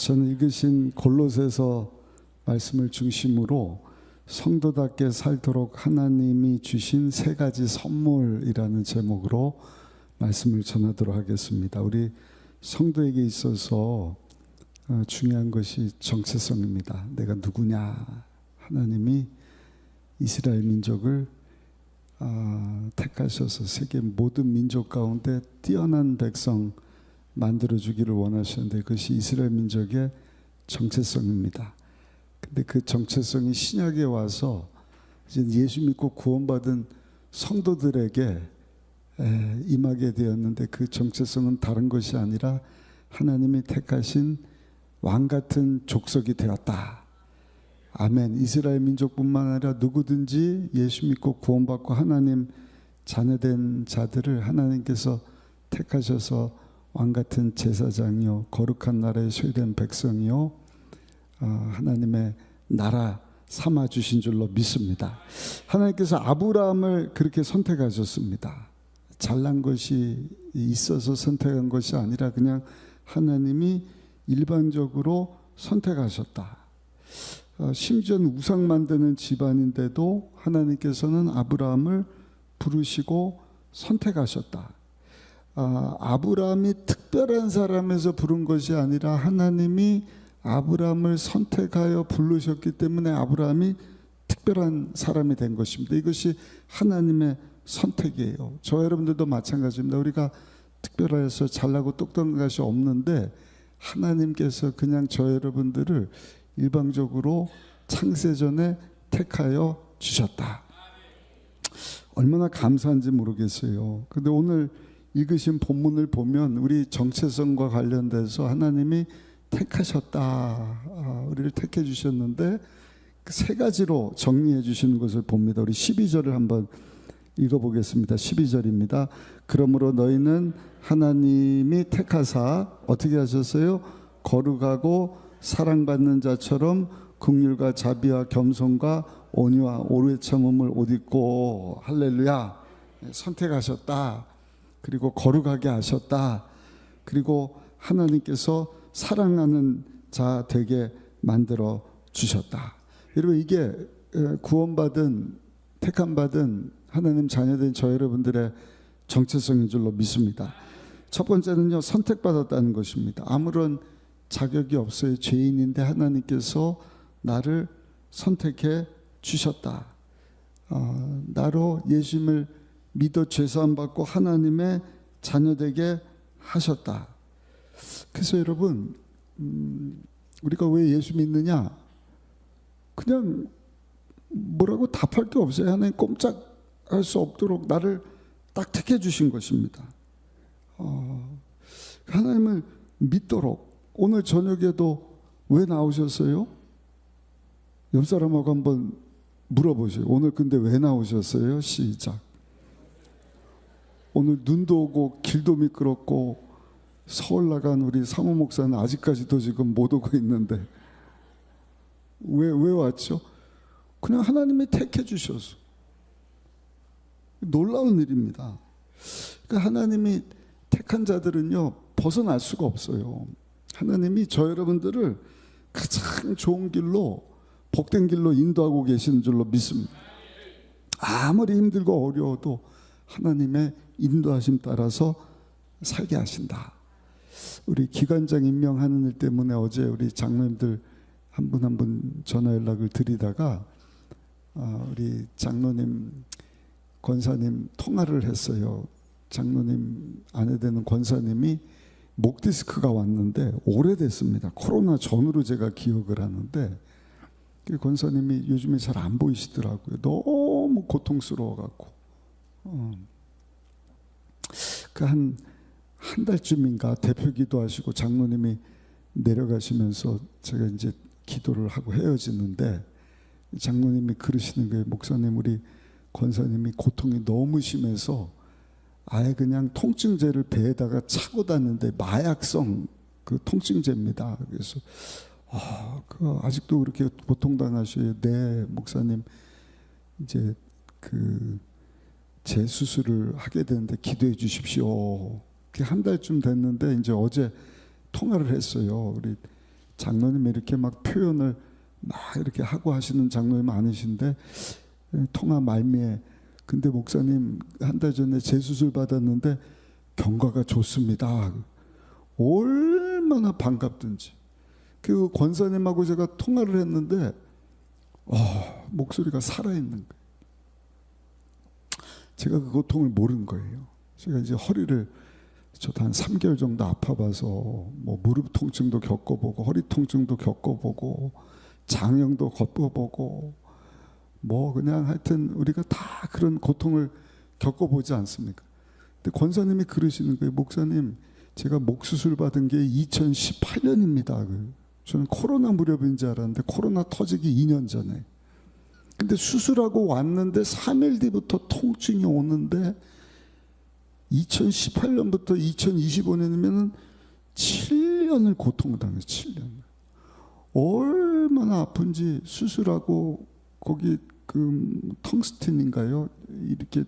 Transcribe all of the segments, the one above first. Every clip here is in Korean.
저는 읽으신 골로새서 말씀을 중심으로 성도답게 살도록 하나님이 주신 세 가지 선물이라는 제목으로 말씀을 전하도록 하겠습니다. 우리 성도에게 있어서 중요한 것이 정체성입니다. 내가 누구냐. 하나님이 이스라엘 민족을 택하셔서 세계 모든 민족 가운데 뛰어난 백성 만들어주기를 원하셨는데 그것이 이스라엘 민족의 정체성입니다. 근데 그 정체성이 신약에 와서 이제 예수 믿고 구원받은 성도들에게 임하게 되었는데 그 정체성은 다른 것이 아니라 하나님이 택하신 왕같은 족속이 되었다. 아멘. 이스라엘 민족뿐만 아니라 누구든지 예수 믿고 구원받고 하나님 자녀된 자들을 하나님께서 택하셔서 왕같은 제사장이요 거룩한 나라의 소유된 백성이요 하나님의 나라 삼아주신 줄로 믿습니다. 하나님께서 아브라함을 그렇게 선택하셨습니다. 잘난 것이 있어서 선택한 것이 아니라 그냥 하나님이 일반적으로 선택하셨다. 심지어는 우상 만드는 집안인데도 하나님께서는 아브라함을 부르시고 선택하셨다. 아브라함이 특별한 사람에서 부른 것이 아니라 하나님이 아브라함을 선택하여 부르셨기 때문에 아브라함이 특별한 사람이 된 것입니다. 이것이 하나님의 선택이에요. 저 여러분들도 마찬가지입니다. 우리가 특별해서 잘나고 똑똑한 것이 없는데 하나님께서 그냥 저 여러분들을 일방적으로 창세전에 택하여 주셨다. 얼마나 감사한지 모르겠어요. 근데 오늘 읽으신 본문을 보면 우리 정체성과 관련돼서 하나님이 택하셨다. 우리를 택해 주셨는데 그 세 가지로 정리해 주시는 것을 봅니다. 우리 12절을 한번 읽어보겠습니다. 12절입니다. 그러므로 너희는 하나님이 택하사 어떻게 하셨어요? 거룩하고 사랑받는 자처럼 긍휼과 자비와 겸손과 온유와 오래 참음을 옷 입고 할렐루야. 선택하셨다. 그리고 거룩하게 하셨다. 그리고 하나님께서 사랑하는 자 되게 만들어 주셨다. 여러분 이게 구원받은 택함받은 하나님 자녀된 저 여러분들의 정체성인 줄로 믿습니다. 첫 번째는요, 선택받았다는 것입니다. 아무런 자격이 없어요. 죄인인데 하나님께서 나를 선택해 주셨다. 나로 예수님을 믿어 죄사함 받고 하나님의 자녀되게 하셨다. 그래서 여러분 우리가 왜 예수 믿느냐? 그냥 뭐라고 답할 게 없어요. 하나님 꼼짝할 수 없도록 나를 딱 택해 주신 것입니다. 하나님을 믿도록 오늘 저녁에도 왜 나오셨어요? 옆 사람하고 한번 물어보세요. 오늘 근데 왜 나오셨어요? 시작. 오늘 눈도 오고 길도 미끄럽고 서울 나간 우리 사모 목사는 아직까지도 지금 못 오고 있는데 왜 왔죠? 그냥 하나님이 택해 주셔서 놀라운 일입니다. 그러니까 하나님이 택한 자들은요 벗어날 수가 없어요. 하나님이 저 여러분들을 가장 좋은 길로 복된 길로 인도하고 계시는 줄로 믿습니다. 아무리 힘들고 어려워도 하나님의 인도하심 따라서 살게 하신다. 우리 기관장 임명하는 일 때문에 어제 우리 장로님들 한 분 한 분 전화 연락을 드리다가 우리 장로님 권사님 통화를 했어요. 장로님 아내 되는 권사님이 목 디스크가 왔는데 오래됐습니다. 코로나 전으로 제가 기억을 하는데 그 권사님이 요즘에 잘 안 보이시더라고요. 너무 고통스러워갖고 그 한 달쯤인가 대표 기도하시고 장로님이 내려가시면서 제가 이제 기도를 하고 헤어지는데 장로님이 그러시는 거예요. 목사님 우리 권사님이 고통이 너무 심해서 아예 그냥 통증제를 배에다가 차고 다녔는데 마약성 그 통증제입니다. 그래서 그 아직도 그렇게 고통당하셔요. 네 목사님 이제 그 재수술을 하게 되는데 기도해 주십시오. 한 달쯤 됐는데 이제 어제 통화를 했어요. 우리 장로님 이렇게 막 표현을 막 이렇게 하고 하시는 장로님 아니신데 통화 말미에 근데 목사님 한 달 전에 재수술 받았는데 경과가 좋습니다. 얼마나 반갑든지. 그 권사님하고 제가 통화를 했는데 목소리가 살아있는 거예요. 제가 그 고통을 모르는 거예요. 제가 이제 허리를 저도 한 3개월 정도 아파봐서 뭐 무릎 통증도 겪어보고 허리 통증도 겪어보고 장염도 겪어보고 뭐 그냥 하여튼 우리가 다 그런 고통을 겪어보지 않습니까? 근데 권사님이 그러시는 거예요. 목사님, 제가 목 수술 받은 게 2018년입니다. 저는 코로나 무렵인 줄 알았는데 코로나 터지기 2년 전에. 근데 수술하고 왔는데 3일 뒤부터 통증이 오는데 2018년부터 2025년이면 7년을 고통을 당했어요. 7년. 얼마나 아픈지 수술하고 거기 그 텅스틴인가요? 이렇게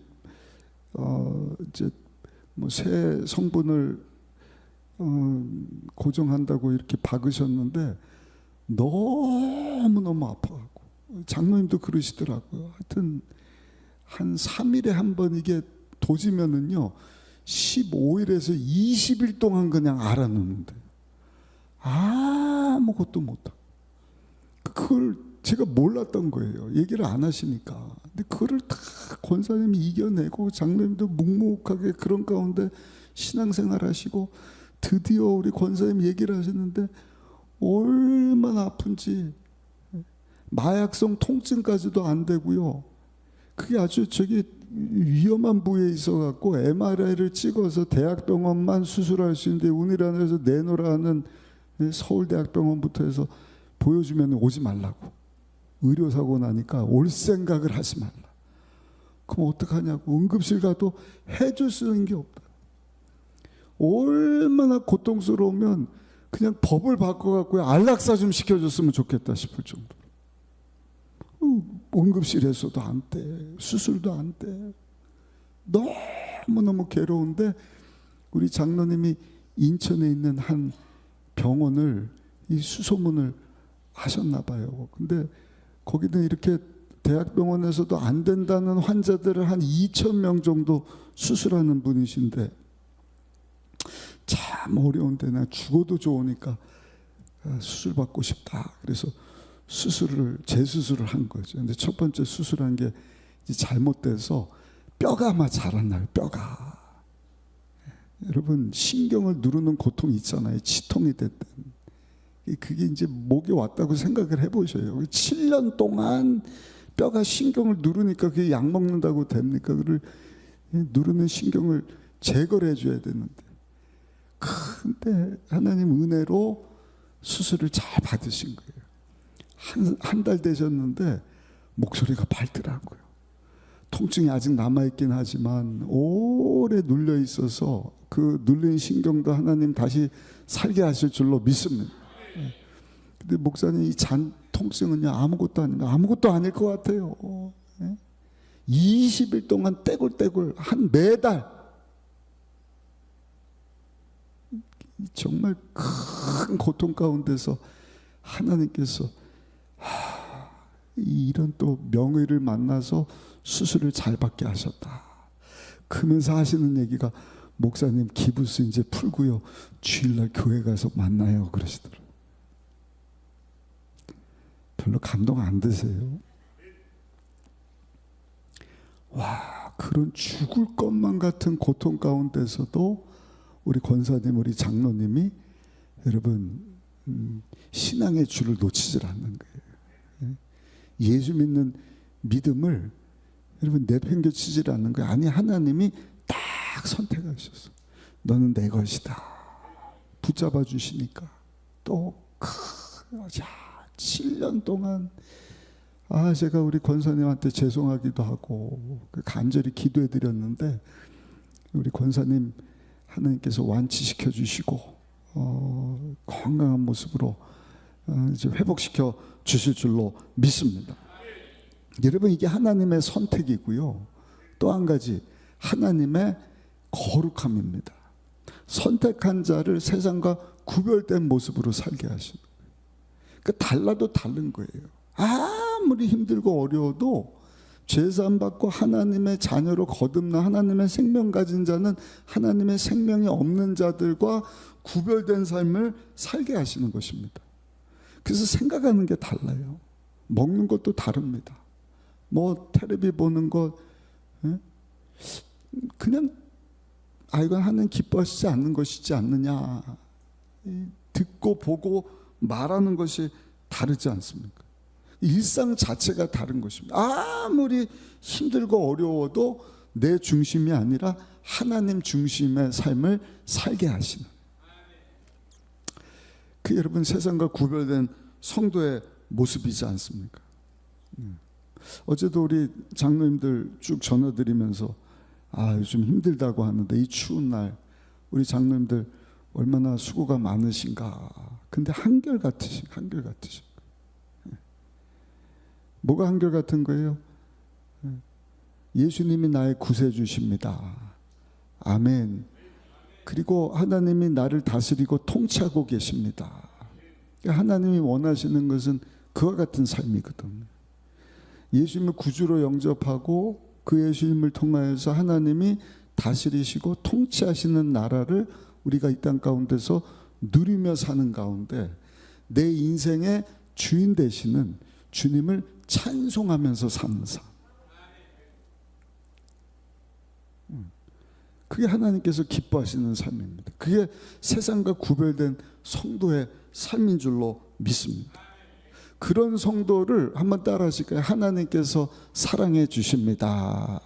이제 뭐 새 성분을 고정한다고 이렇게 박으셨는데 너무너무 아파하고 장로님도 그러시더라고요. 하여튼 한 3일에 한 번 이게 도지면은요 15일에서 20일 동안 그냥 알아놓는데 아무것도 못하고 그걸 제가 몰랐던 거예요. 얘기를 안 하시니까. 근데 그거를 다 권사님이 이겨내고 장로님도 묵묵하게 그런 가운데 신앙생활 하시고 드디어 우리 권사님 얘기를 하시는데 얼마나 아픈지 마약성 통증까지도 안 되고요. 그게 아주 저기 위험한 부위에 있어갖고 MRI를 찍어서 대학병원만 수술할 수 있는데 운이라서 내놓으라는 서울대학병원부터 해서 보여주면 오지 말라고. 의료사고 나니까 올 생각을 하지 말라. 그럼 어떡하냐고. 응급실 가도 해줄 수 있는 게 없다. 얼마나 고통스러우면 그냥 법을 바꿔갖고 안락사 좀 시켜줬으면 좋겠다 싶을 정도로. 응급실에서도 안 돼. 수술도 안 돼. 너무너무 괴로운데 우리 장로님이 인천에 있는 한 병원을 이 수소문을 하셨나 봐요. 근데 거기는 이렇게 대학병원에서도 안 된다는 환자들을 한 2,000명 정도 수술하는 분이신데 참 어려운데 나 죽어도 좋으니까 수술 받고 싶다. 그래서 재수술을 한 거죠. 근데 첫 번째 수술한 게 잘못돼서 뼈가 아마 자랐나요? 뼈가. 여러분 신경을 누르는 고통이 있잖아요. 치통이 됐든. 그게 이제 목에 왔다고 생각을 해보셔요. 7년 동안 뼈가 신경을 누르니까 그게 약 먹는다고 됩니까? 그를 누르는 신경을 제거를 해줘야 되는데. 근데 하나님 은혜로 수술을 잘 받으신 거예요. 한 달 되셨는데 목소리가 밝더라고요. 통증이 아직 남아있긴 하지만 오래 눌려 있어서 그 눌린 신경도 하나님 다시 살게 하실 줄로 믿습니다. 근데 목사님 이 잔 통증은요 아무것도 아닙니다. 아무것도 아닐 것 같아요. 20일 동안 떼굴떼굴 한 매달 정말 큰 고통 가운데서 하나님께서 이런 또 명의를 만나서 수술을 잘 받게 하셨다. 그러면서 하시는 얘기가 목사님 기부스 이제 풀고요. 주일날 교회 가서 만나요. 그러시더라고요. 별로 감동 안 드세요? 와, 그런 죽을 것만 같은 고통 가운데서도 우리 권사님, 우리 장로님이 여러분 신앙의 줄을 놓치질 않는 거예요. 예수 믿는 믿음을 여러분 내팽개치질 않는 거예요. 아니 하나님이 딱 선택하셔서 너는 내 것이다. 붙잡아 주시니까 또 7년 동안 제가 우리 권사님한테 죄송하기도 하고 간절히 기도해 드렸는데 우리 권사님 하나님께서 완치시켜 주시고 건강한 모습으로 이제 회복시켜 주실 줄로 믿습니다. 여러분 이게 하나님의 선택이고요. 또 한 가지 하나님의 거룩함입니다. 선택한 자를 세상과 구별된 모습으로 살게 하시는 거예요. 달라도 다른 거예요. 아무리 힘들고 어려워도 죄사함 받고 하나님의 자녀로 거듭나 하나님의 생명 가진 자는 하나님의 생명이 없는 자들과 구별된 삶을 살게 하시는 것입니다. 그래서 생각하는 게 달라요. 먹는 것도 다릅니다. 뭐 텔레비 보는 것, 그냥 이건 하나님 기뻐하시지 않는 것이지 않느냐. 듣고 보고 말하는 것이 다르지 않습니까? 일상 자체가 다른 것입니다. 아무리 힘들고 어려워도 내 중심이 아니라 하나님 중심의 삶을 살게 하시는, 그 여러분 세상과 구별된 성도의 모습이지 않습니까? 어제도 우리 장로님들 쭉 전화드리면서 요즘 힘들다고 하는데 이 추운 날 우리 장로님들 얼마나 수고가 많으신가. 근데 한결같으신 뭐가 한결같은 거예요? 예수님이 나의 구세주십니다. 아멘. 그리고 하나님이 나를 다스리고 통치하고 계십니다. 하나님이 원하시는 것은 그와 같은 삶이거든요. 예수님을 구주로 영접하고 그 예수님을 통하여서 하나님이 다스리시고 통치하시는 나라를 우리가 이 땅 가운데서 누리며 사는 가운데 내 인생의 주인 되시는 주님을 찬송하면서 사는 삶. 그게 하나님께서 기뻐하시는 삶입니다. 그게 세상과 구별된 성도의 삶인 줄로 믿습니다. 그런 성도를 한번 따라 하실까요? 하나님께서 사랑해 주십니다.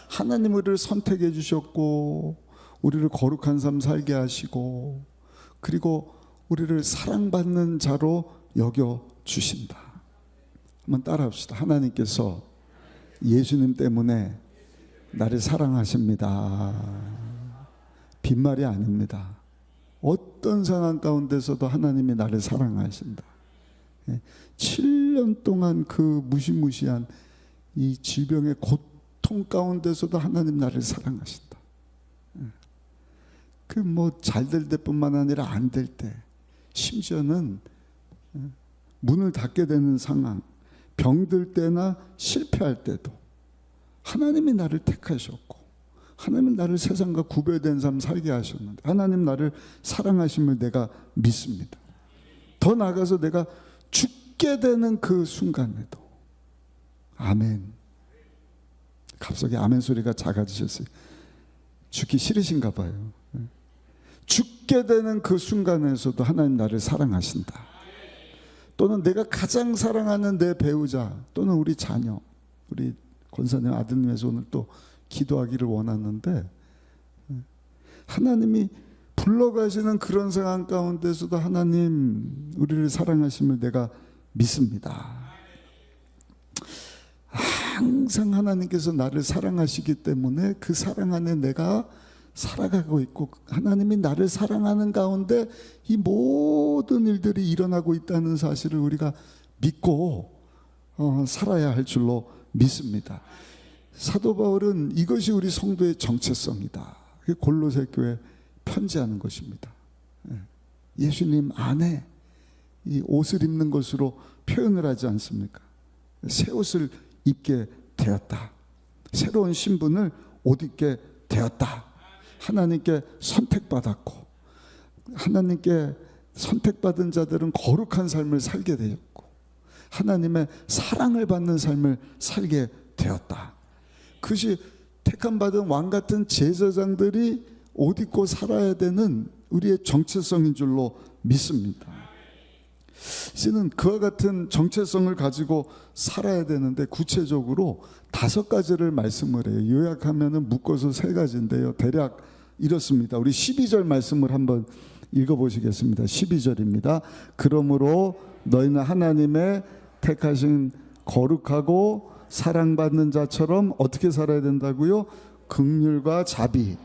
하나님 우리를 선택해 주셨고 우리를 거룩한 삶 살게 하시고 그리고 우리를 사랑받는 자로 여겨 주신다. 한번 따라 합시다. 하나님께서 예수님 때문에 나를 사랑하십니다. 빈말이 아닙니다. 어떤 상황 가운데서도 하나님이 나를 사랑하신다. 7년 동안 그 무시무시한 이 질병의 고통 가운데서도 하나님 나를 사랑하신다. 그 뭐 잘 될 때뿐만 아니라 안 될 때, 심지어는 문을 닫게 되는 상황, 병들 때나 실패할 때도 하나님이 나를 택하셨고 하나님은 나를 세상과 구별된 삶 살게 하셨는데 하나님 나를 사랑하심을 내가 믿습니다. 더 나아가서 내가 죽게 되는 그 순간에도 아멘. 갑자기 아멘 소리가 작아지셨어요. 죽기 싫으신가 봐요. 죽게 되는 그 순간에서도 하나님 나를 사랑하신다. 또는 내가 가장 사랑하는 내 배우자 또는 우리 자녀, 우리 권사님 아드님에서 오늘 또 기도하기를 원하는데 하나님이 불러가시는 그런 상황 가운데서도 하나님 우리를 사랑하심을 내가 믿습니다. 항상 하나님께서 나를 사랑하시기 때문에 그 사랑 안에 내가 살아가고 있고 하나님이 나를 사랑하는 가운데 이 모든 일들이 일어나고 있다는 사실을 우리가 믿고 살아야 할 줄로 믿습니다. 사도 바울은 이것이 우리 성도의 정체성이다. 골로새 교회에 편지하는 것입니다. 예수님 안에 이 옷을 입는 것으로 표현을 하지 않습니까? 새 옷을 입게 되었다. 새로운 신분을 옷 입게 되었다. 하나님께 선택받았고 하나님께 선택받은 자들은 거룩한 삶을 살게 되었고 하나님의 사랑을 받는 삶을 살게 되었다. 그것이 택함받은 왕같은 제사장들이 옷 입고 살아야 되는 우리의 정체성인 줄로 믿습니다. 이제는 그와 같은 정체성을 가지고 살아야 되는데 구체적으로 5가지를 말씀을 해요. 요약하면 묶어서 3가지인데요. 대략 이렇습니다. 우리 12절 말씀을 한번 읽어보시겠습니다. 12절입니다. 그러므로 너희는 하나님의 택하신 거룩하고 사랑받는 자처럼 어떻게 살아야 된다고요? 긍휼과 자비,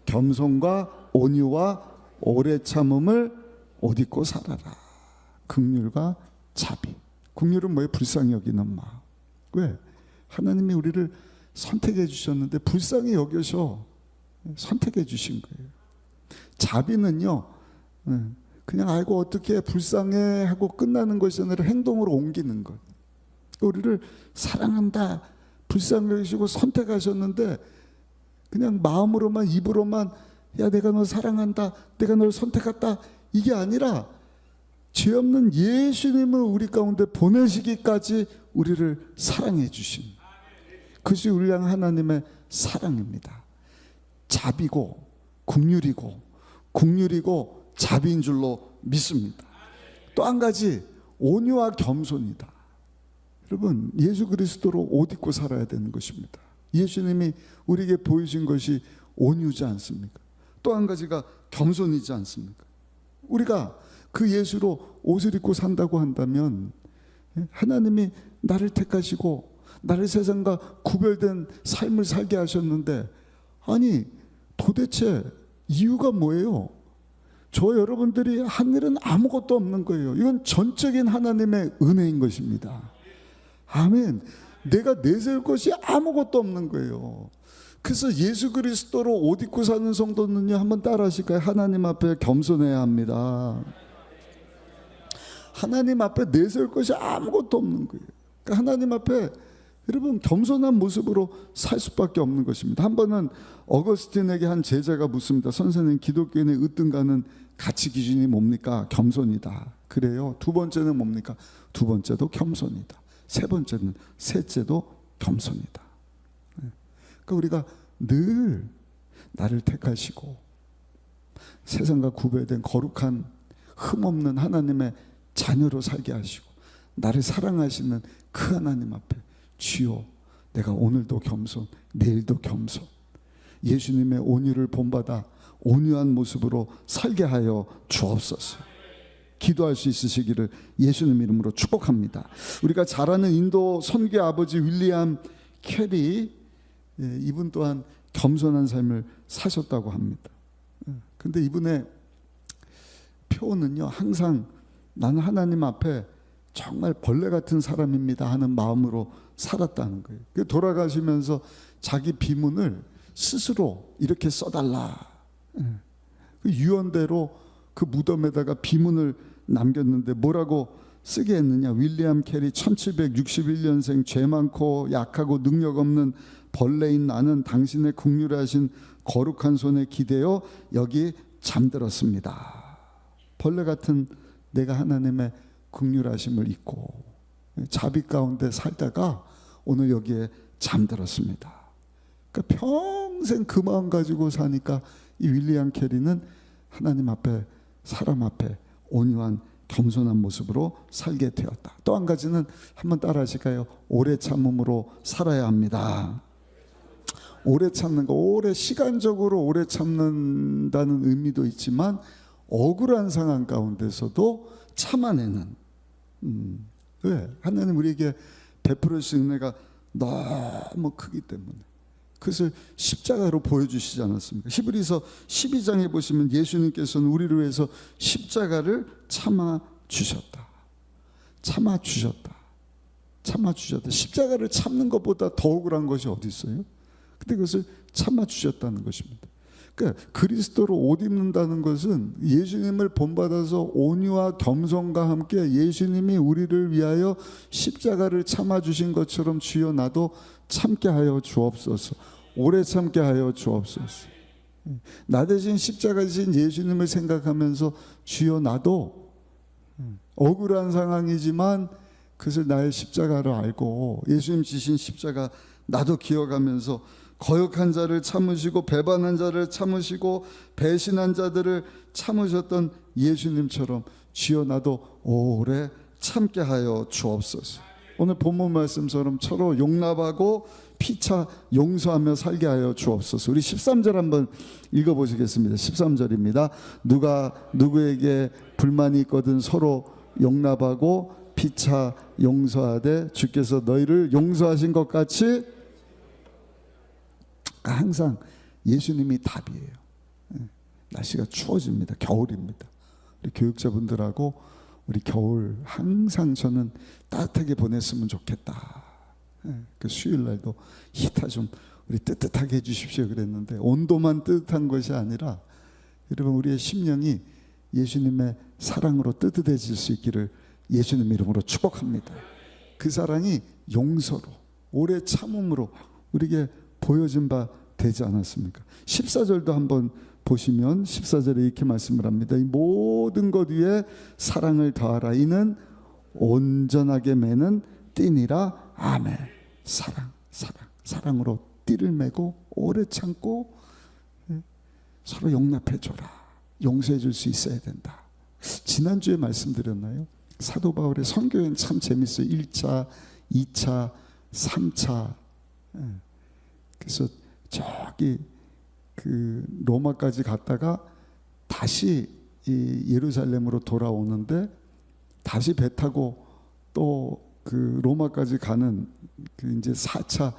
겸손과 온유와 오래 참음을 옷 입고 살아라. 긍휼과 자비. 긍휼은 뭐예요? 불쌍히 여기는 마음. 왜? 하나님이 우리를 선택해 주셨는데 불쌍히 여겨서 선택해 주신 거예요. 자비는요, 그냥 아이고 어떻게 불쌍해 하고 끝나는 것이 아니라 행동으로 옮기는 것. 우리를 사랑한다, 불쌍히 여기시고 선택하셨는데 그냥 마음으로만, 입으로만 야 내가 너 사랑한다, 내가 널 선택했다, 이게 아니라 죄 없는 예수님을 우리 가운데 보내시기까지 우리를 사랑해 주신, 그것이 우리 향한 하나님의 사랑입니다. 자비고 긍휼이고 국률이고 자비인 줄로 믿습니다. 또 한 가지, 온유와 겸손이다. 여러분, 예수 그리스도로 옷 입고 살아야 되는 것입니다. 예수님이 우리에게 보이신 것이 온유지 않습니까? 또 한 가지가 겸손이지 않습니까? 우리가 그 예수로 옷을 입고 산다고 한다면 하나님이 나를 택하시고 나를 세상과 구별된 삶을 살게 하셨는데, 아니 도대체 이유가 뭐예요? 저 여러분들이 한 일은 아무것도 없는 거예요. 이건 전적인 하나님의 은혜인 것입니다. 아멘. 내가 내세울 것이 아무것도 없는 거예요. 그래서 예수 그리스도로 옷 입고 사는 성도는요, 한번 따라 하실까요? 하나님 앞에 겸손해야 합니다. 하나님 앞에 내세울 것이 아무것도 없는 거예요. 그러니까 하나님 앞에 여러분 겸손한 모습으로 살 수밖에 없는 것입니다. 한 번은 어거스틴에게 한 제자가 묻습니다. 선생님, 기독교인의 으뜸가는 가치 기준이 뭡니까? 겸손이다. 그래요. 두 번째는 뭡니까? 두 번째도 겸손이다. 세 번째는, 셋째도 겸손이다. 그러니까 우리가 늘 나를 택하시고 세상과 구별된 거룩한 흠없는 하나님의 자녀로 살게 하시고 나를 사랑하시는 그 하나님 앞에, 주여 내가 오늘도 겸손, 내일도 겸손, 예수님의 온유를 본받아 온유한 모습으로 살게 하여 주옵소서. 기도할 수 있으시기를 예수님 이름으로 축복합니다. 우리가 잘 아는 인도 선교 아버지 윌리엄 캐리, 이분 또한 겸손한 삶을 사셨다고 합니다. 근데 이분의 표현은요, 항상 나는 하나님 앞에 정말 벌레 같은 사람입니다 하는 마음으로 살았다는 거예요. 돌아가시면서 자기 비문을 스스로 이렇게 써달라, 그 유언대로 그 무덤에다가 비문을 남겼는데 뭐라고 쓰게 했느냐? 윌리엄 캐리 1761년생, 죄 많고 약하고 능력 없는 벌레인 나는 당신의 긍휼하신 거룩한 손에 기대어 여기 잠들었습니다. 벌레 같은 내가 하나님의 긍휼하심을 잊고 자비 가운데 살다가 오늘 여기에 잠들었습니다. 그러니까 평생 그 마음 가지고 사니까 이 윌리엄 캐리는 하나님 앞에, 사람 앞에 온유한 겸손한 모습으로 살게 되었다. 또 한 가지는 한번 따라 하실까요? 오래 참음으로 살아야 합니다. 오래 참는 거, 오래 시간적으로 오래 참는다는 의미도 있지만 억울한 상황 가운데서도 참아내는, 왜? 하나님 우리에게 베풀으신 은혜가 너무 크기 때문에 그것을 십자가로 보여주시지 않았습니까? 히브리서 12장에 보시면 예수님께서는 우리를 위해서 십자가를 참아주셨다. 참아주셨다. 참아주셨다. 십자가를 참는 것보다 더 억울한 것이 어디 있어요? 근데 그것을 참아주셨다는 것입니다. 그러니까 그리스도로 옷 입는다는 것은 예수님을 본받아서 온유와 겸손과 함께 예수님이 우리를 위하여 십자가를 참아주신 것처럼 주여 나도 참게 하여 주옵소서. 오래 참게 하여 주옵소서. 나 대신 십자가 지신 예수님을 생각하면서 주여 나도 억울한 상황이지만 그것을 나의 십자가로 알고 예수님 지신 십자가 나도 기억하면서 거역한 자를 참으시고 배반한 자를 참으시고 배신한 자들을 참으셨던 예수님처럼 주여 나도 오래 참게 하여 주옵소서. 오늘 본문 말씀처럼 서로 용납하고 피차 용서하며 살게 하여 주옵소서. 우리 13절 한번 읽어보시겠습니다. 13절입니다. 누가 누구에게 불만이 있거든 서로 용납하고 피차 용서하되 주께서 너희를 용서하신 것 같이. 항상 예수님이 답이에요. 날씨가 추워집니다. 겨울입니다. 우리 교육자분들하고 우리 겨울 항상 저는 따뜻하게 보냈으면 좋겠다. 그 수요일 날도 히터 좀 우리 뜨뜻하게 해주십시오 그랬는데 온도만 뜨뜻한 것이 아니라 여러분 우리의 심령이 예수님의 사랑으로 뜨뜻해질 수 있기를 예수님 이름으로 축복합니다. 그 사랑이 용서로, 오래 참음으로 우리에게 보여진 바 되지 않았습니까? 14절도 한번 보시면 14절에 이렇게 말씀을 합니다. 이 모든 것 위에 사랑을 더하라. 이는 온전하게 매는 띠니라. 아멘. 사랑으로 띠를 매고 오래 참고 서로 용납해 줘라. 용서해 줄 수 있어야 된다. 지난주에 말씀드렸나요? 사도 바울의 선교여행 참 재밌어요. 1차, 2차, 3차. 그래서 저기 그 로마까지 갔다가 다시 이 예루살렘으로 돌아오는데 다시 배 타고 또 그 로마까지 가는 그 이제 4차,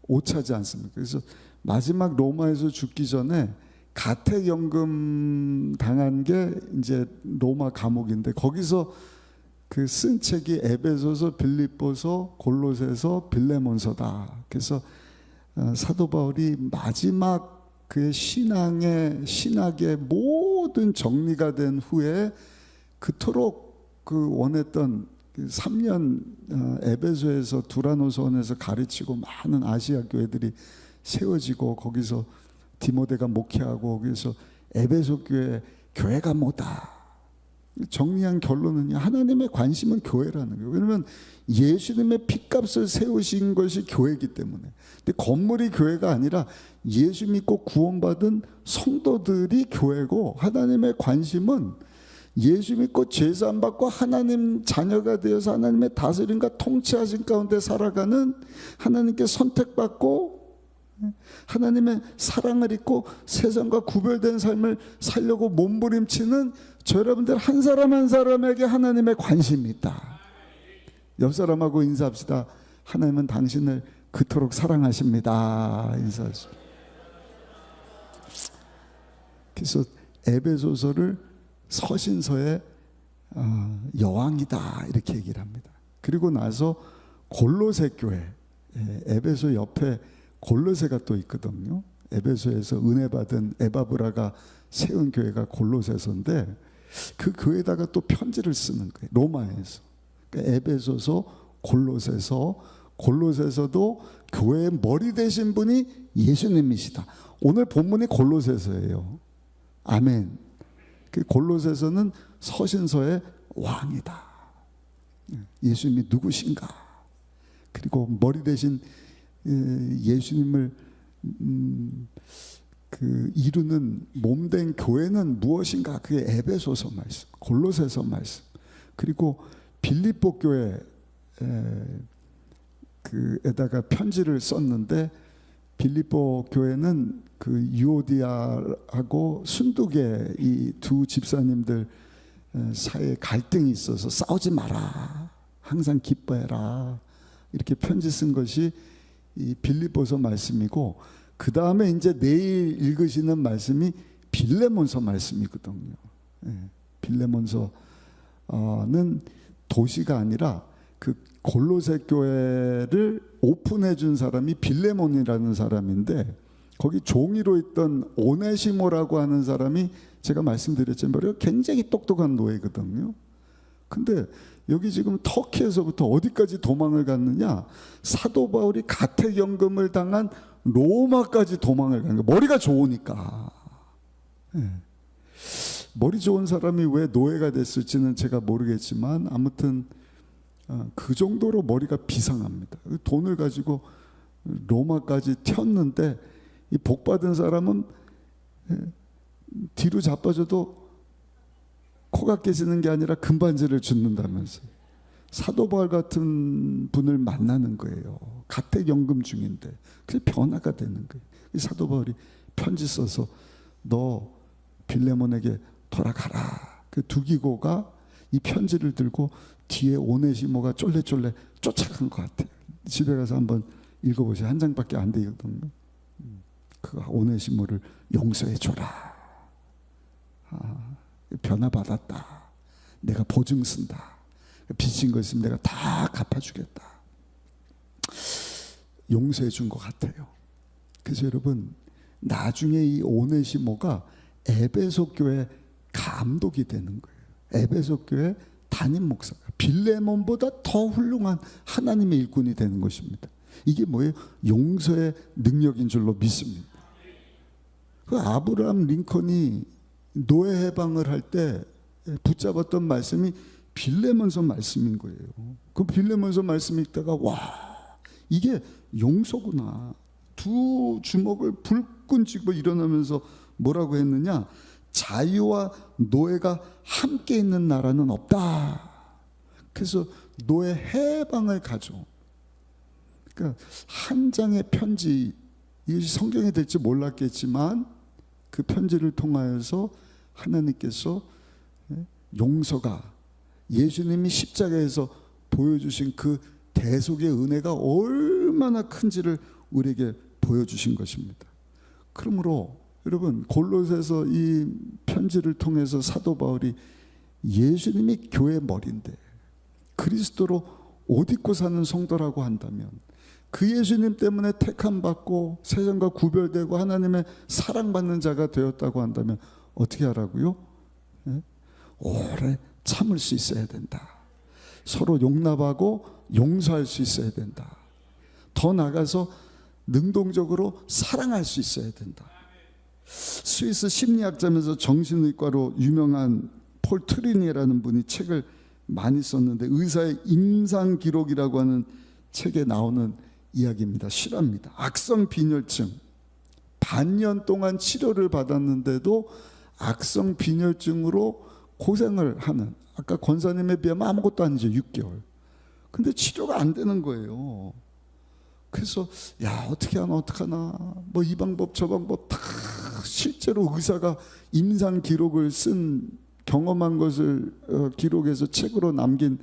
5차지 않습니까? 그래서 마지막 로마에서 죽기 전에 가택연금 당한 게 이제 로마 감옥인데 거기서 그 쓴 책이 에베소서, 빌립보서, 골로새서, 빌레몬서다. 그래서 사도 바울이 마지막 그의 신학의 모든 정리가 된 후에 그토록 그 원했던 3년 에베소에서 두라노선에서 가르치고 많은 아시아 교회들이 세워지고 거기서 디모데가 목회하고 그래서 에베소 교회가 뭐다. 정리한 결론은요, 하나님의 관심은 교회라는 거예요. 왜냐하면 예수님의 핏값을 세우신 것이 교회이기 때문에. 근데 건물이 교회가 아니라 예수 믿고 구원받은 성도들이 교회고, 하나님의 관심은 예수 믿고 죄사함 받고 하나님 자녀가 되어서 하나님의 다스림과 통치하신 가운데 살아가는, 하나님께 선택받고 하나님의 사랑을 입고 세상과 구별된 삶을 살려고 몸부림치는 저 여러분들 한 사람 한 사람에게 하나님의 관심이 있다. 옆 사람하고 인사합시다. 하나님은 당신을 그토록 사랑하십니다. 인사하십시오. 그래서 에베소서를 서신서의 여왕이다 이렇게 얘기를 합니다. 그리고 나서 골로새 교회, 에베소 옆에 골로새가 또 있거든요. 에베소에서 은혜 받은 에바브라가 세운 교회가 골로새서인데 그 교회에다가 또 편지를 쓰는 거예요. 로마에서. 그러니까 에베소서, 골로새서, 골로새서도 교회의 머리 되신 분이 예수님이시다. 오늘 본문이 골로새서예요. 아멘. 그 골로새서는 서신서의 왕이다. 예수님이 누구신가? 그리고 머리 대신 예수님을 그 이루는 몸된 교회는 무엇인가? 그게 에베소서 말씀, 골로새서 말씀, 그리고 빌립보 교회 그에다가 편지를 썼는데 빌립보 교회는 그 유오디아하고 순두계 이 두 집사님들 사이에 갈등이 있어서 싸우지 마라, 항상 기뻐해라, 이렇게 편지 쓴 것이 이 빌립보서 말씀이고, 그 다음에 이제 내일 읽으시는 말씀이 빌레몬서 말씀이거든요. 빌레몬서는 도시가 아니라 그 골로새 교회를 오픈해 준 사람이 빌레몬이라는 사람인데, 거기 종이로 있던 오네시모라고 하는 사람이 제가 말씀드렸지만 굉장히 똑똑한 노예거든요. 근데 여기 지금 터키에서부터 어디까지 도망을 갔느냐? 사도 바울이 가택연금을 당한 로마까지 도망을 간 거예요. 머리가 좋으니까. 머리 좋은 사람이 왜 노예가 됐을지는 제가 모르겠지만 아무튼 그 정도로 머리가 비상합니다. 돈을 가지고 로마까지 튀었는데 이 복받은 사람은 뒤로 자빠져도 코가 깨지는 게 아니라 금반지를 줍는다면서요. 사도 바울 같은 분을 만나는 거예요. 가택연금 중인데 그게 변화가 되는 거예요. 사도 바울이 편지 써서 너 빌레몬에게 돌아가라. 그 두기고가 이 편지를 들고 뒤에 오네시모가 쫄래쫄래 쫓아간 것 같아요. 집에 가서 한번 읽어보세요. 한 장밖에 안 되거든요. 그 오네시모를 용서해 줘라. 변화받았다. 내가 보증 쓴다. 빚진 거 있으면 내가 다 갚아주겠다. 용서해 준 것 같아요. 그래서 여러분, 나중에 이 오네시모가 에베소 교회 감독이 되는 거예요. 에베소 교회 담임 목사가 빌레몬보다 더 훌륭한 하나님의 일꾼이 되는 것입니다. 이게 뭐예요? 용서의 능력인 줄로 믿습니다. 그 아브라함 링컨이 노예 해방을 할 때 붙잡았던 말씀이 빌레몬서 말씀인 거예요. 그 빌레몬서 말씀 읽다가 와, 이게 용서구나. 두 주먹을 불끈 쥐고 일어나면서 뭐라고 했느냐? 자유와 노예가 함께 있는 나라는 없다. 그래서 노예 해방을 가져. 그러니까 한 장의 편지, 이것이 성경이 될지 몰랐겠지만 그 편지를 통하여서 하나님께서 용서가, 예수님이 십자가에서 보여주신 그 대속의 은혜가 얼마나 큰지를 우리에게 보여주신 것입니다. 그러므로 여러분, 골로새서 이 편지를 통해서 사도 바울이 예수님이 교회 머리인데 그리스도로 옷 입고 사는 성도라고 한다면, 그 예수님 때문에 택함받고 세상과 구별되고 하나님의 사랑받는 자가 되었다고 한다면 어떻게 하라고요? 오래 참을 수 있어야 된다. 서로 용납하고 용서할 수 있어야 된다. 더 나아가서 능동적으로 사랑할 수 있어야 된다. 스위스 심리학자면서 정신의과로 유명한 폴 트리니라는 분이 책을 많이 썼는데, 의사의 임상 기록이라고 하는 책에 나오는 이야기입니다. 실화입니다. 악성 빈혈증, 반년 동안 치료를 받았는데도 악성 빈혈증으로 고생을 하는, 아까 권사님에 비하면 아무것도 아니죠. 6개월. 근데 치료가 안 되는 거예요. 그래서 야, 어떻게 하나 뭐 이 방법 저 방법 다 실제로 의사가 임상 기록을 쓴, 경험한 것을 기록해서 책으로 남긴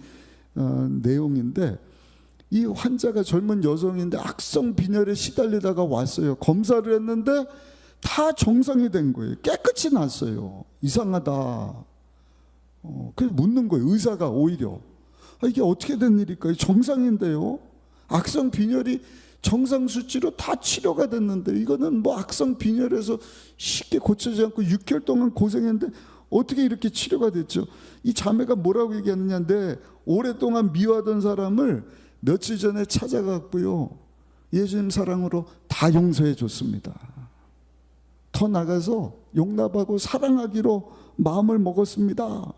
내용인데, 이 환자가 젊은 여성인데 악성 빈혈에 시달리다가 왔어요. 검사를 했는데 다 정상이 된 거예요. 깨끗이 났어요. 이상하다. 그래서 묻는 거예요. 의사가 오히려 이게 어떻게 된 일일까요? 정상인데요. 악성 빈혈이 정상 수치로 다 치료가 됐는데 이거는 뭐 악성 빈혈에서 쉽게 고쳐지지 않고 6개월 동안 고생했는데 어떻게 이렇게 치료가 됐죠? 이 자매가 뭐라고 얘기했느냐? 오랫동안 미워하던 사람을 며칠 전에 찾아갔고요, 예수님 사랑으로 다 용서해 줬습니다. 더 나가서 용납하고 사랑하기로 마음을 먹었습니다.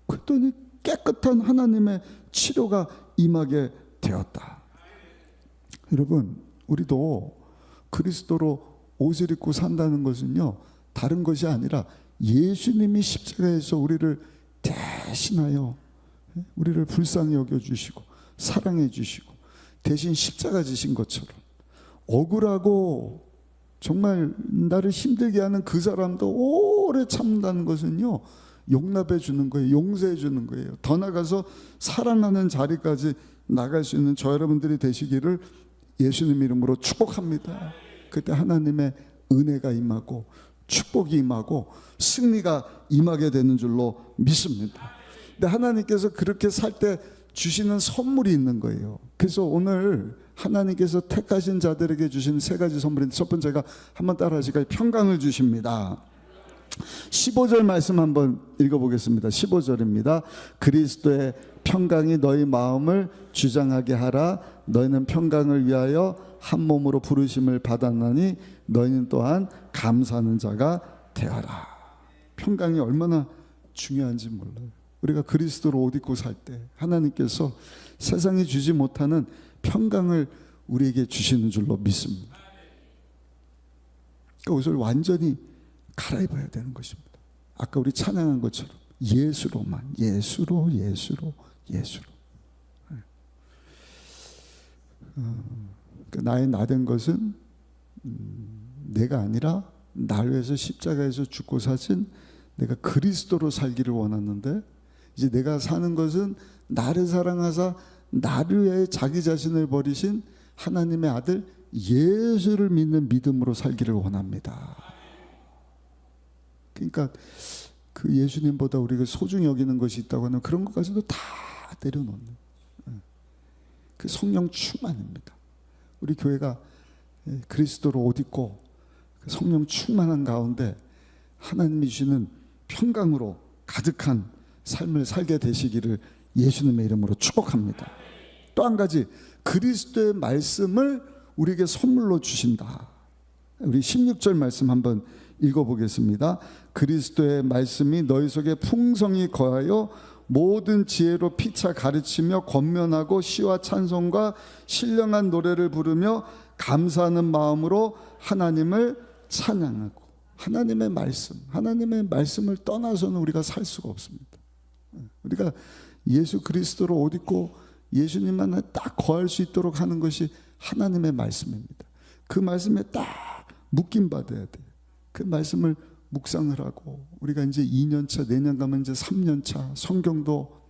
그랬더니 깨끗한 하나님의 치료가 임하게 되었다. 여러분, 우리도 그리스도로 옷을 입고 산다는 것은요, 다른 것이 아니라 예수님이 십자가에서 우리를 대신하여 우리를 불쌍히 여겨주시고 사랑해 주시고 대신 십자가 지신 것처럼, 억울하고 정말 나를 힘들게 하는 그 사람도 오래 참는다는 것은요, 용납해 주는 거예요. 용서해 주는 거예요. 더 나가서 사랑하는 자리까지 나갈 수 있는 저 여러분들이 되시기를 예수님 이름으로 축복합니다. 그때 하나님의 은혜가 임하고 축복이 임하고 승리가 임하게 되는 줄로 믿습니다. 근데 하나님께서 그렇게 살 때 주시는 선물이 있는 거예요. 그래서 오늘 하나님께서 택하신 자들에게 주신 세 가지 선물인데, 첫 번째가 한번 따라하실까요? 평강을 주십니다. 15절 말씀 한번 읽어보겠습니다. 15절입니다. 그리스도의 평강이 너희 마음을 주장하게 하라. 너희는 평강을 위하여 한 몸으로 부르심을 받았나니 너희는 또한 감사하는 자가 되어라. 평강이 얼마나 중요한지 몰라요. 우리가 그리스도로 옷 입고 살 때 하나님께서 세상이 주지 못하는 평강을 우리에게 주시는 줄로 믿습니다. 그러니까 옷을 완전히 갈아입어야 되는 것입니다. 아까 우리 찬양한 것처럼 예수로만, 예수로. 그러니까 나의 나된 것은 내가 아니라 나를 위해서 십자가에서 죽고 사신 내가 그리스도로 살기를 원하는데, 이제 내가 사는 것은 나를 사랑하사 나를 위해 자기 자신을 버리신 하나님의 아들 예수를 믿는 믿음으로 살기를 원합니다. 그러니까 그 예수님보다 우리가 소중히 여기는 것이 있다고 하면 그런 것까지도 다 내려놓는 그 성령 충만입니다. 우리 교회가 그리스도로 옷 입고 성령 충만한 가운데 하나님이 주시는 평강으로 가득한 삶을 살게 되시기를 예수님의 이름으로 축복합니다. 또 한 가지, 그리스도의 말씀을 우리에게 선물로 주신다. 우리 16절 말씀 한번 읽어보겠습니다. 그리스도의 말씀이 너희 속에 풍성히 거하여 모든 지혜로 피차 가르치며 권면하고 시와 찬송과 신령한 노래를 부르며 감사하는 마음으로 하나님을 찬양하고. 하나님의 말씀을 떠나서는 우리가 살 수가 없습니다. 우리가 예수 그리스도로 옷 입고 예수님만 딱 거할 수 있도록 하는 것이 하나님의 말씀입니다. 그 말씀에 딱 묶임 받아야 돼요. 그 말씀을 묵상을 하고, 우리가 이제 2년차, 내년 가면 이제 3년차, 성경도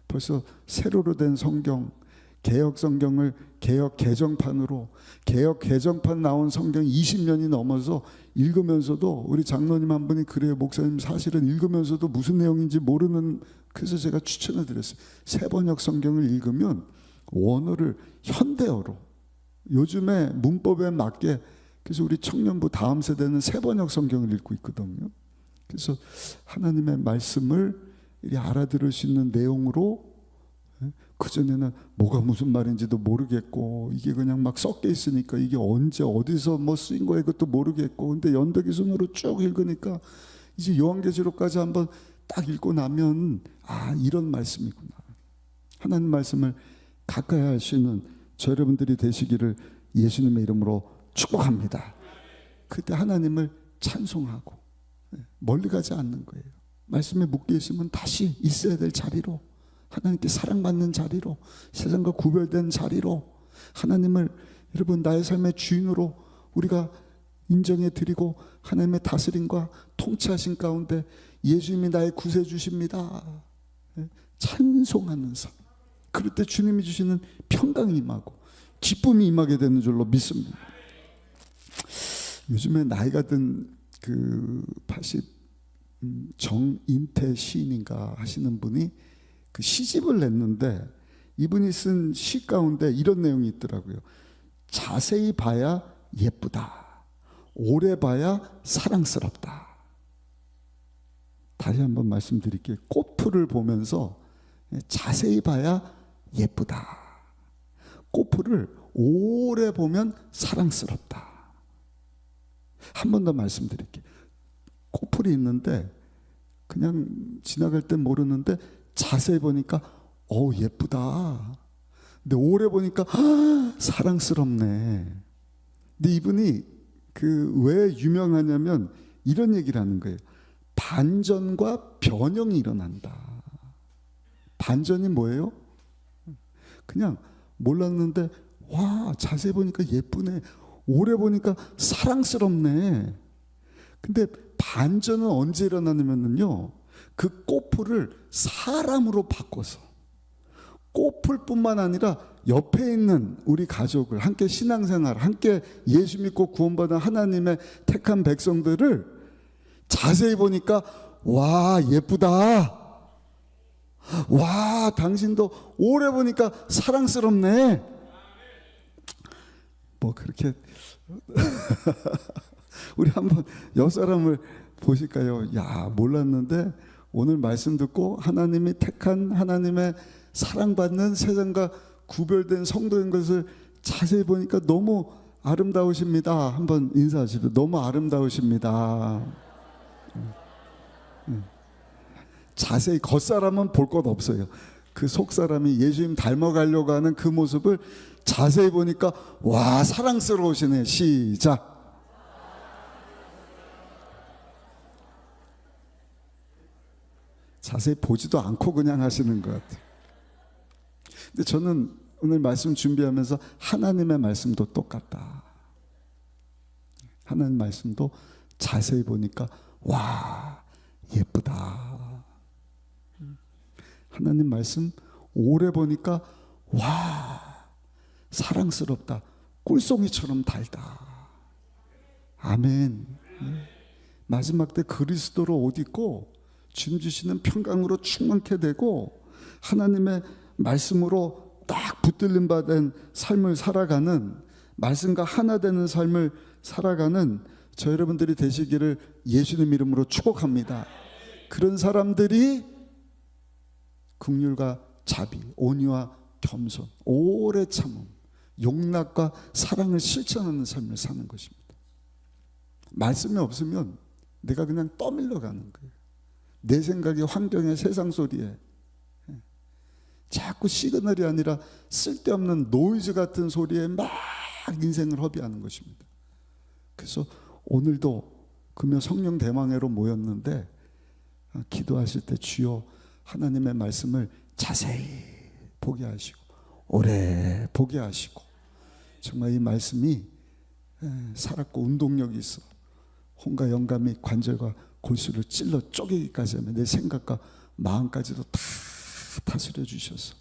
벌써 세로로 된 성경, 개혁 성경을 개혁 개정판으로, 개혁 개정판 나온 성경 20년이 넘어서 읽으면서도, 우리 장로님 한 분이 그래요. 목사님 사실은 읽으면서도 무슨 내용인지 모르는, 그래서 제가 추천을 드렸어요. 새번역 성경을 읽으면 원어를 현대어로, 요즘에 문법에 맞게, 그래서 우리 청년부 다음 세대는 새번역 성경을 읽고 있거든요. 그래서 하나님의 말씀을 알아들을 수 있는 내용으로, 그전에는 뭐가 무슨 말인지도 모르겠고, 이게 그냥 막 섞여 있으니까 이게 언제 어디서 뭐 쓰인 거야 이것도 모르겠고, 근데 연대기순으로 쭉 읽으니까 이제 요한계시록까지 한번 딱 읽고 나면, 아, 이런 말씀이구나. 하나님 말씀을 가까이 할 수 있는 저 여러분들이 되시기를 예수님의 이름으로 축복합니다. 그때 하나님을 찬송하고 멀리 가지 않는 거예요. 말씀에 묶여 있으면 다시 있어야 될 자리로, 하나님께 사랑받는 자리로, 세상과 구별된 자리로, 하나님을 여러분 나의 삶의 주인으로 우리가 인정해 드리고, 하나님의 다스림과 통치하신 가운데 예수님이 나의 구세주십니다, 찬송하는 삶. 그럴 때 주님이 주시는 평강이 임하고 기쁨이 임하게 되는 줄로 믿습니다. 요즘에 나이가 든 그 정인태 시인인가 하시는 분이 그 시집을 냈는데, 이분이 쓴 시 가운데 이런 내용이 있더라고요. 자세히 봐야 예쁘다, 오래 봐야 사랑스럽다. 다시 한번 말씀드릴게요. 꽃풀을 보면서 자세히 봐야 예쁘다, 꽃풀을 오래 보면 사랑스럽다. 한 번 더 말씀드릴게요. 꽃풀이 있는데 그냥 지나갈 땐 모르는데 자세히 보니까 예쁘다. 근데 오래 보니까 사랑스럽네. 근데 이분이 왜 유명하냐면 이런 얘기를 하는 거예요. 반전과 변형이 일어난다. 반전이 뭐예요? 그냥 몰랐는데 와, 자세히 보니까 예쁘네, 오래 보니까 사랑스럽네. 근데 반전은 언제 일어나냐면요, 그 꽃풀을 사람으로 바꿔서, 꽃풀뿐만 아니라 옆에 있는 우리 가족을, 함께 신앙생활, 함께 예수 믿고 구원받은 하나님의 택한 백성들을 자세히 보니까 와, 예쁘다, 와, 당신도 오래 보니까 사랑스럽네. 뭐 그렇게 우리 한번 옆 사람을 보실까요? 야, 몰랐는데 오늘 말씀 듣고 하나님이 택한, 하나님의 사랑받는, 세상과 구별된 성도인 것을 자세히 보니까 너무 아름다우십니다. 한번 인사하십시오. 너무 아름다우십니다. 자세히, 겉사람은 볼 것 없어요. 그 속사람이 예수님 닮아가려고 하는 그 모습을 자세히 보니까 와, 사랑스러우시네. 시작. 자세히 보지도 않고 그냥 하시는 것 같아요. 근데 저는 오늘 말씀 준비하면서 하나님의 말씀도 똑같다. 하나님 말씀도 자세히 보니까 와, 예쁘다. 하나님 말씀 오래 보니까 와, 사랑스럽다. 꿀송이처럼 달다. 아멘. 마지막 때 그리스도로 옷 입고 주님 주시는 평강으로 충만케 되고 하나님의 말씀으로 딱 붙들림 받은 삶을 살아가는, 말씀과 하나 되는 삶을 살아가는 저 여러분들이 되시기를 예수님 이름으로 축복합니다. 그런 사람들이 긍휼과 자비, 온유와 겸손, 오래 참음, 용납과 사랑을 실천하는 삶을 사는 것입니다. 말씀이 없으면 내가 그냥 떠밀려 가는 거예요. 내 생각에, 환경에, 세상 소리에 자꾸 시그널이 아니라 쓸데없는 노이즈 같은 소리에 막 인생을 허비하는 것입니다. 그래서 오늘도 금요 성령 대망회로 모였는데 기도하실 때 주여 하나님의 말씀을 자세히 보게 하시고 오래 보게 하시고 정말 이 말씀이 살았고 운동력이 있어 혼과 영감이 관절과 골수를 찔러 쪼개기까지 하면 내 생각과 마음까지도 다 다스려 주셔서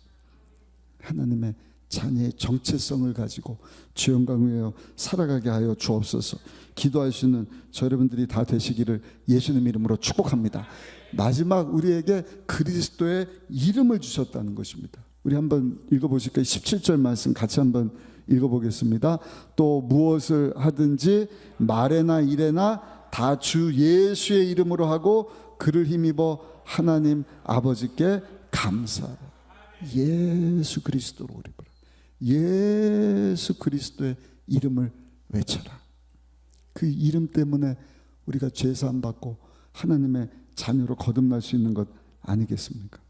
하나님의 자녀의 정체성을 가지고 주 영광 위하여 살아가게 하여 주옵소서. 기도하시는 저 여러분들이 다 되시기를 예수님 이름으로 축복합니다. 마지막 우리에게 그리스도의 이름을 주셨다는 것입니다. 우리 한번 읽어보실까요? 17절 말씀 같이 한번 읽어보겠습니다. 또 무엇을 하든지 말에나 일에나 다 주 예수의 이름으로 하고 그를 힘입어 하나님 아버지께 감사하라. 예수 그리스도로 우리보라. 예수 그리스도의 이름을 외쳐라. 그 이름 때문에 우리가 죄사함 받고 하나님의 자녀로 거듭날 수 있는 것 아니겠습니까?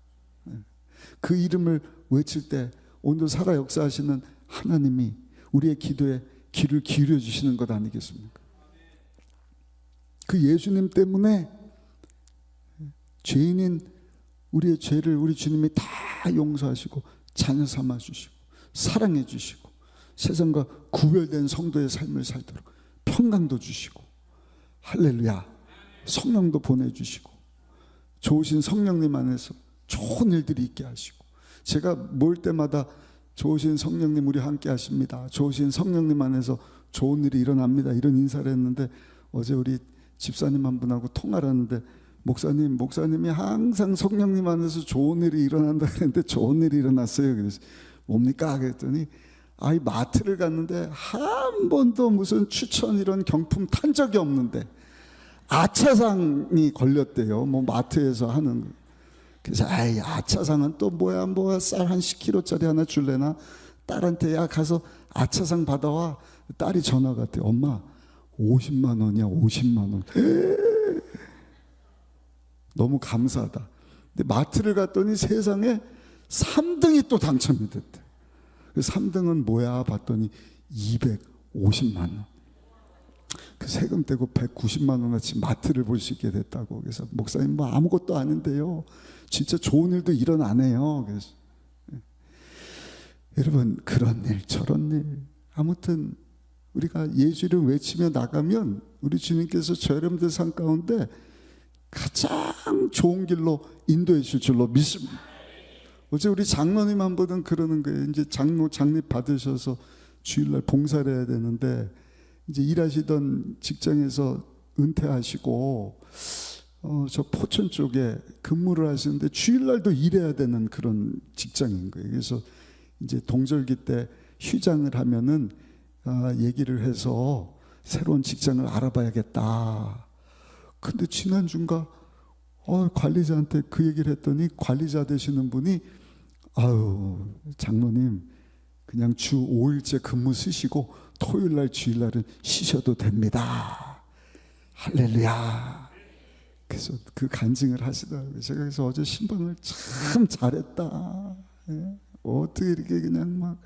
그 이름을 외칠 때 오늘 살아 역사하시는 하나님이 우리의 기도에 귀를 기울여 주시는 것 아니겠습니까? 그 예수님 때문에 죄인인 우리의 죄를 우리 주님이 다 용서하시고 자녀 삼아 주시고 사랑해 주시고 세상과 구별된 성도의 삶을 살도록 평강도 주시고 할렐루야 성령도 보내주시고 좋으신 성령님 안에서 좋은 일들이 있게 하시고 제가 모일 때마다 좋으신 성령님 우리 함께 하십니다. 좋으신 성령님 안에서 좋은 일이 일어납니다. 이런 인사를 했는데 어제 우리 집사님 한 분하고 통화를 하는데 목사님이 항상 성령님 안에서 좋은 일이 일어난다 그랬는데 좋은 일이 일어났어요. 그래서 뭡니까? 그랬더니 아이 마트를 갔는데 한 번도 무슨 추천 이런 경품 탄 적이 없는데 아차상이 걸렸대요. 뭐 마트에서 하는 거. 그래서 아이 아차상은 또 뭐야 쌀 한 10kg짜리 하나 줄래나 딸한테 야 가서 아차상 받아와. 딸이 전화가 왔대. 엄마 50만 원이야 50만 원. 너무 감사하다. 근데 마트를 갔더니 세상에 3등이 또 당첨이 됐대. 그 3등은 뭐야 봤더니 250만 원. 그 세금 떼고 190만 원어치 마트를 볼 수 있게 됐다고. 그래서 목사님 뭐 아무것도 아닌데요. 진짜 좋은 일도 일어나네요. 그래서 여러분 그런 일 저런 일 아무튼 우리가 예수 이름 외치며 나가면 우리 주님께서 저 여러분들 삶 가운데 가장 좋은 길로 인도해 주실 줄로 믿습니다. 어제 우리 장로님 한 분은 그러는 거예요. 이제 장립 받으셔서 주일날 봉사를 해야 되는데 이제 일하시던 직장에서 은퇴하시고 저 포천 쪽에 근무를 하시는데 주일날도 일해야 되는 그런 직장인 거예요. 그래서 이제 동절기 때 휴장을 하면은 얘기를 해서 새로운 직장을 알아봐야겠다. 근데 지난주인가 관리자한테 그 얘기를 했더니 관리자 되시는 분이 아유 장로님 그냥 주 5일째 근무 쓰시고 토요일날 주일날은 쉬셔도 됩니다. 할렐루야. 그래서 그 간증을 하시더라고요. 제가 그래서 어제 신방을 참 잘했다. 어떻게 이렇게 그냥 막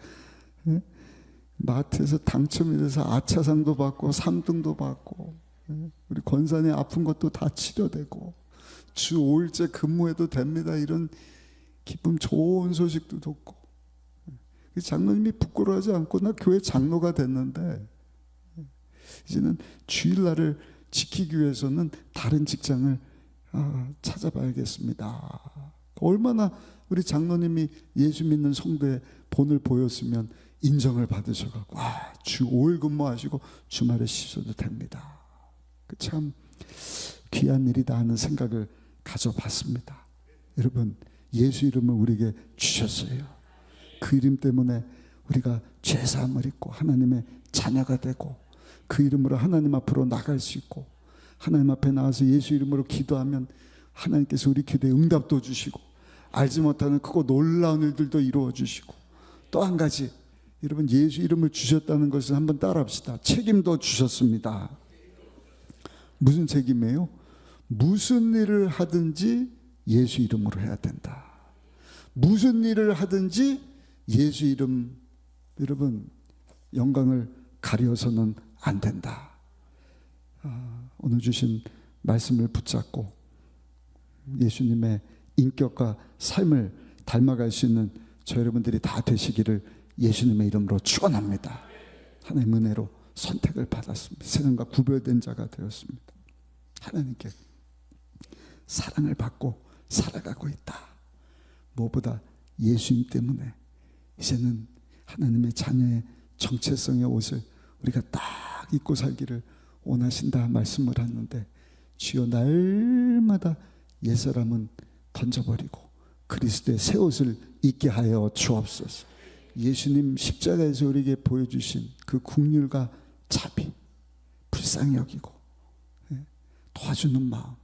마트에서 당첨이 돼서 아차상도 받고 3등도 받고 우리 권사님 아픈 것도 다 치료되고 주 5일째 근무해도 됩니다. 이런 기쁨 좋은 소식도 듣고 장로님이 부끄러워하지 않고 나 교회 장로가 됐는데 이제는 주일날을 지키기 위해서는 다른 직장을 찾아봐야겠습니다. 얼마나 우리 장로님이 예수 믿는 성도의 본을 보였으면 인정을 받으셔가지고 주 5일 근무하시고 주말에 쉬셔도 됩니다. 참 귀한 일이다 하는 생각을 가져봤습니다. 여러분 예수 이름을 우리에게 주셨어요. 그 이름 때문에 우리가 죄사함을 입고 하나님의 자녀가 되고 그 이름으로 하나님 앞으로 나갈 수 있고, 하나님 앞에 나와서 예수 이름으로 기도하면 하나님께서 우리 기도에 응답도 주시고 알지 못하는 크고 놀라운 일들도 이루어 주시고, 또 한 가지, 여러분 예수 이름을 주셨다는 것을 한번 따라합시다. 책임도 주셨습니다. 무슨 책임이에요? 무슨 일을 하든지 예수 이름으로 해야 된다. 무슨 일을 하든지 예수 이름, 여러분 영광을 가려서는 안 된다. 오늘 주신 말씀을 붙잡고 예수님의 인격과 삶을 닮아갈 수 있는 저 여러분들이 다 되시기를 예수님의 이름으로 축원합니다. 하나님 은혜로 선택을 받았습니다. 세상과 구별된 자가 되었습니다. 하나님께 사랑을 받고 살아가고 있다. 무엇보다 예수님 때문에 이제는 하나님의 자녀의 정체성의 옷을 우리가 딱 입고 살기를 원하신다 말씀을 하는데, 주여 날마다 옛사람은 던져버리고 그리스도의 새 옷을 입게 하여 주옵소서. 예수님 십자가에서 우리에게 보여주신 그 긍휼과 자비, 불쌍히 여기고 도와주는 마음,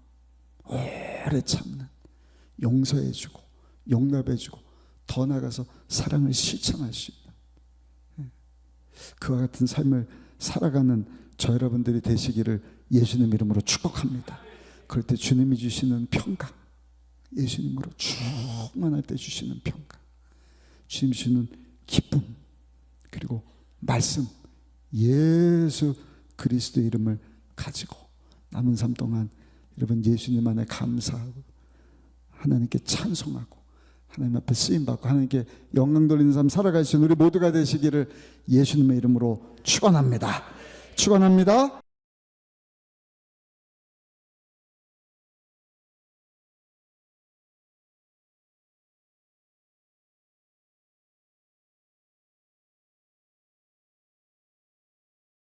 오래 참는, 용서해주고 용납해주고 더 나아가서 사랑을 실천할 수 있는 그와 같은 삶을 살아가는 저 여러분들이 되시기를 예수님 이름으로 축복합니다. 그럴 때 주님이 주시는 평강, 예수님으로 충만할 때 주시는 평강, 주님 주시는 기쁨, 그리고 말씀, 예수 그리스도 이름을 가지고 남은 삶 동안 여러분 예수님 안에 감사하고 하나님께 찬송하고 하나님 앞에 쓰임받고 하나님께 영광 돌리는 삶 살아가시는 우리 모두가 되시기를 예수님의 이름으로 축원합니다. 축원합니다.